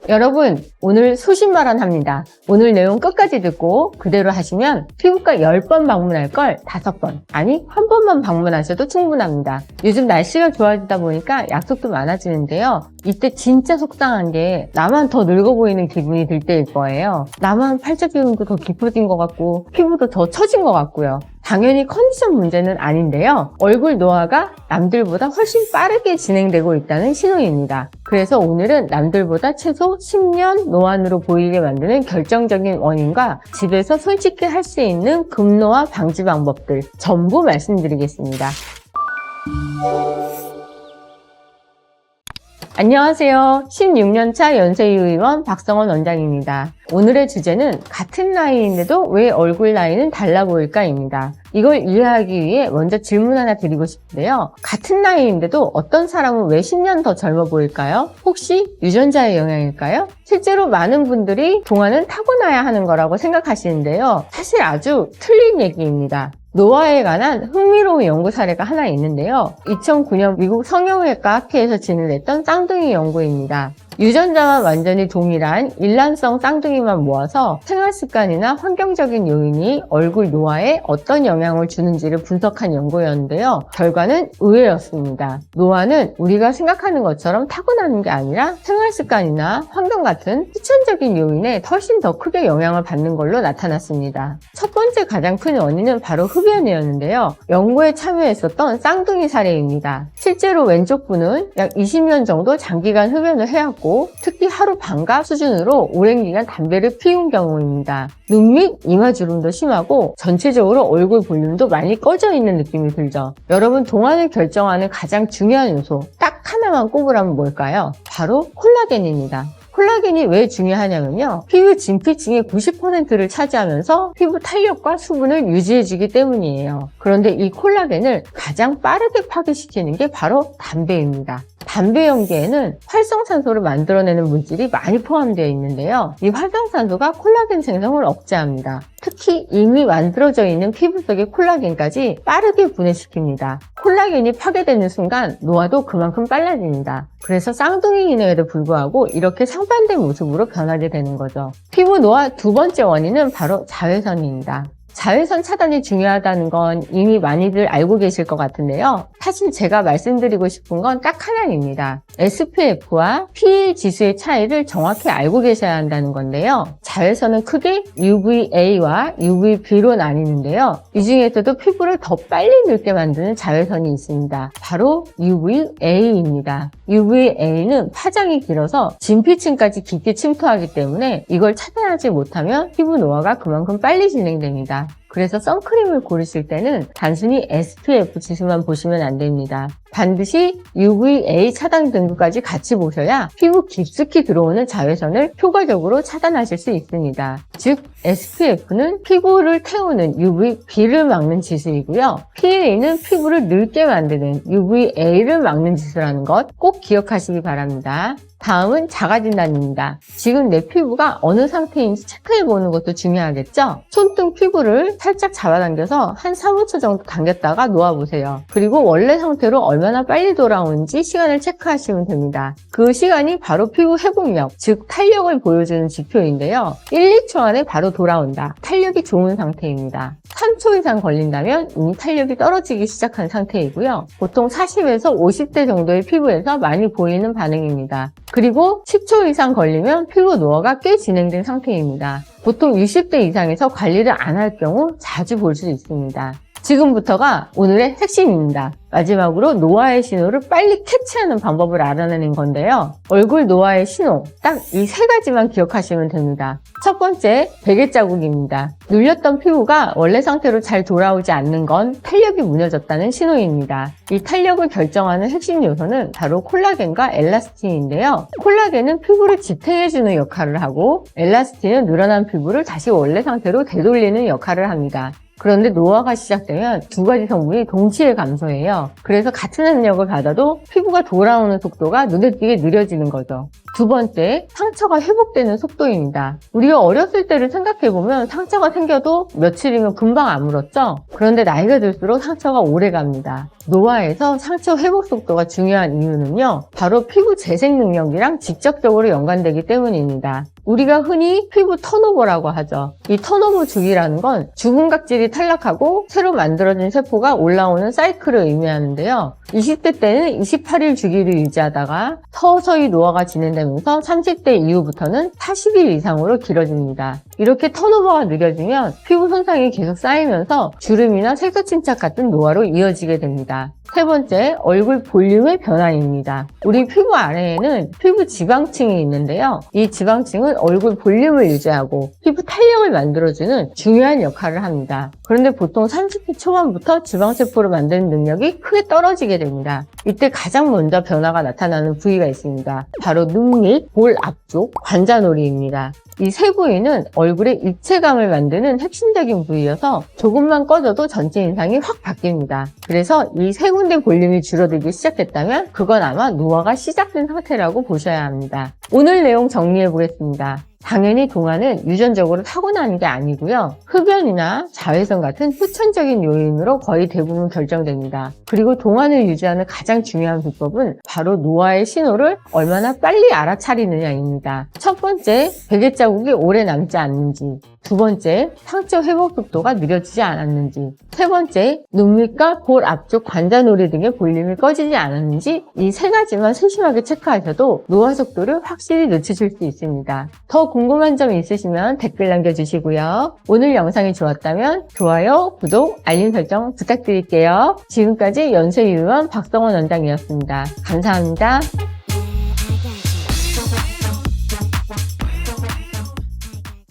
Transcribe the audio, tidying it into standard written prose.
여러분, 오늘 소신발언 합니다. 오늘 내용 끝까지 듣고 그대로 하시면 피부과 10번 방문할 걸 5번, 아니 한 번만 방문하셔도 충분합니다. 요즘 날씨가 좋아지다 보니까 약속도 많아지는데요. 이때 진짜 속상한 게 나만 더 늙어 보이는 기분이 들 때일 거예요. 나만 팔자 기운도 더 깊어진 것 같고 피부도 더 처진 것 같고요. 당연히 컨디션 문제는 아닌데요. 얼굴 노화가 남들보다 훨씬 빠르게 진행되고 있다는 신호입니다. 그래서 오늘은 남들보다 최소 10년 노안으로 보이게 만드는 결정적인 원인과 집에서 솔직히 할 수 있는 급노화 방지 방법들 전부 말씀드리겠습니다. 안녕하세요. 16년차 연세유의원 박성원 원장입니다. 오늘의 주제는 같은 나이인데도 왜 얼굴 나이는 달라 보일까입니다. 이걸 이해하기 위해 먼저 질문 하나 드리고 싶은데요. 같은 나이인데도 어떤 사람은 왜 10년 더 젊어 보일까요? 혹시 유전자의 영향일까요? 실제로 많은 분들이 동안은 타고나야 하는 거라고 생각하시는데요. 사실 아주 틀린 얘기입니다. 노화에 관한 흥미로운 연구 사례가 하나 있는데요. 2009년 미국 성형외과 학회에서 진행됐던 쌍둥이 연구입니다. 유전자와 완전히 동일한 일란성 쌍둥이만 모아서 생활습관이나 환경적인 요인이 얼굴 노화에 어떤 영향을 주는지를 분석한 연구였는데요. 결과는 의외였습니다. 노화는 우리가 생각하는 것처럼 타고나는 게 아니라 생활습관이나 환경 같은 후천적인 요인에 훨씬 더 크게 영향을 받는 걸로 나타났습니다. 첫 번째 가장 큰 원인은 바로 흡연이었는데요. 연구에 참여했었던 쌍둥이 사례입니다. 실제로 왼쪽 분은 약 20년 정도 장기간 흡연을 해왔고 특히 하루 반갑 수준으로 오랜 기간 담배를 피운 경우입니다. 눈 및 이마주름도 심하고 전체적으로 얼굴 볼륨도 많이 꺼져 있는 느낌이 들죠. 여러분, 동안을 결정하는 가장 중요한 요소 딱 하나만 꼽으라면 뭘까요? 바로 콜라겐입니다. 콜라겐이 왜 중요하냐면요. 피부 진피층의 90%를 차지하면서 피부 탄력과 수분을 유지해주기 때문이에요. 그런데 이 콜라겐을 가장 빠르게 파괴시키는 게 바로 담배입니다. 담배 연기에는 활성산소를 만들어내는 물질이 많이 포함되어 있는데요. 이 활성산소가 콜라겐 생성을 억제합니다. 특히 이미 만들어져 있는 피부 속의 콜라겐까지 빠르게 분해시킵니다. 콜라겐이 파괴되는 순간 노화도 그만큼 빨라집니다. 그래서 쌍둥이임에도 불구하고 이렇게 상반된 모습으로 변하게 되는 거죠. 피부 노화 두 번째 원인은 바로 자외선입니다. 자외선 차단이 중요하다는 건 이미 많이들 알고 계실 것 같은데요. 사실 제가 말씀드리고 싶은 건 딱 하나입니다. SPF와 PA 지수의 차이를 정확히 알고 계셔야 한다는 건데요. 자외선은 크게 UVA와 UVB로 나뉘는데요. 이 중에서도 피부를 더 빨리 늙게 만드는 자외선이 있습니다. 바로 UVA입니다. UVA는 파장이 길어서 진피층까지 깊게 침투하기 때문에 이걸 차단하지 못하면 피부 노화가 그만큼 빨리 진행됩니다. 그래서 선크림을 고르실 때는 단순히 SPF 지수만 보시면 안 됩니다. 반드시 UVA 차단 등급까지 같이 보셔야 피부 깊숙이 들어오는 자외선을 효과적으로 차단하실 수 있습니다. 즉, SPF는 피부를 태우는 UVB를 막는 지수이고요. PA는 피부를 늙게 만드는 UVA를 막는 지수라는 것 꼭 기억하시기 바랍니다. 다음은 자가진단입니다. 지금 내 피부가 어느 상태인지 체크해보는 것도 중요하겠죠? 손등 피부를 살짝 잡아당겨서 한 4, 5초 정도 당겼다가 놓아보세요. 그리고 원래 상태로 얼마나 빨리 돌아오는지 시간을 체크하시면 됩니다. 그 시간이 바로 피부 회복력, 즉 탄력을 보여주는 지표인데요. 1, 2초 안에 바로 돌아온다. 탄력이 좋은 상태입니다. 3초 이상 걸린다면 이미 탄력이 떨어지기 시작한 상태이고요. 보통 40에서 50대 정도의 피부에서 많이 보이는 반응입니다. 그리고 10초 이상 걸리면 피부 노화가 꽤 진행된 상태입니다. 보통 60대 이상에서 관리를 안 할 경우 자주 볼 수 있습니다. 지금부터가 오늘의 핵심입니다. 마지막으로 노화의 신호를 빨리 캐치하는 방법을 알아내는 건데요. 얼굴 노화의 신호, 딱 이 세 가지만 기억하시면 됩니다. 첫 번째, 베개 자국입니다. 눌렸던 피부가 원래 상태로 잘 돌아오지 않는 건 탄력이 무너졌다는 신호입니다. 이 탄력을 결정하는 핵심 요소는 바로 콜라겐과 엘라스틴인데요. 콜라겐은 피부를 지탱해주는 역할을 하고 엘라스틴은 늘어난 피부를 다시 원래 상태로 되돌리는 역할을 합니다. 그런데 노화가 시작되면 두 가지 성분이 동시에 감소해요. 그래서 같은 압력을 받아도 피부가 돌아오는 속도가 눈에 띄게 느려지는 거죠. 두 번째, 상처가 회복되는 속도입니다. 우리가 어렸을 때를 생각해보면 상처가 생겨도 며칠이면 금방 아물었죠? 그런데 나이가 들수록 상처가 오래 갑니다. 노화에서 상처 회복 속도가 중요한 이유는요, 바로 피부 재생 능력이랑 직접적으로 연관되기 때문입니다. 우리가 흔히 피부 턴오버라고 하죠. 이 턴오버 주기라는 건 죽은 각질이 탈락하고 새로 만들어진 세포가 올라오는 사이클을 의미하는데요. 20대 때는 28일 주기를 유지하다가 서서히 노화가 진행되면서 30대 이후부터는 40일 이상으로 길어집니다. 이렇게 턴오버가 느려지면 피부 손상이 계속 쌓이면서 주름이나 색소 침착 같은 노화로 이어지게 됩니다. 세 번째, 얼굴 볼륨의 변화입니다. 우리 피부 아래에는 피부 지방층이 있는데요. 이 지방층은 얼굴 볼륨을 유지하고 피부 탄력을 만들어주는 중요한 역할을 합니다. 그런데 보통 30대 초반부터 지방세포를 만드는 능력이 크게 떨어지게 됩니다. 이때 가장 먼저 변화가 나타나는 부위가 있습니다. 바로 눈 밑, 볼 앞쪽, 관자놀이입니다. 이 세 부위는 얼굴의 입체감을 만드는 핵심적인 부위여서 조금만 꺼져도 전체 인상이 확 바뀝니다. 그래서 이 세 군데 볼륨이 줄어들기 시작했다면 그건 아마 노화가 시작된 상태라고 보셔야 합니다. 오늘 내용 정리해 보겠습니다. 당연히 동안은 유전적으로 타고나는 게 아니고요. 흡연이나 자외선 같은 후천적인 요인으로 거의 대부분 결정됩니다. 그리고 동안을 유지하는 가장 중요한 비법은 바로 노화의 신호를 얼마나 빨리 알아차리느냐입니다. 첫 번째, 베개 자국이 오래 남지 않는지. 두 번째, 상처 회복 속도가 느려지지 않았는지. 세 번째, 눈 밑과 볼 앞쪽 관자놀이 등의 볼륨이 꺼지지 않았는지 이 세 가지만 세심하게 체크하셔도 노화 속도를 확실히 늦추실 수 있습니다. 더 궁금한 점 있으시면 댓글 남겨주시고요. 오늘 영상이 좋았다면 좋아요, 구독, 알림 설정 부탁드릴게요. 지금까지 연세유의원 박성원 원장이었습니다. 감사합니다.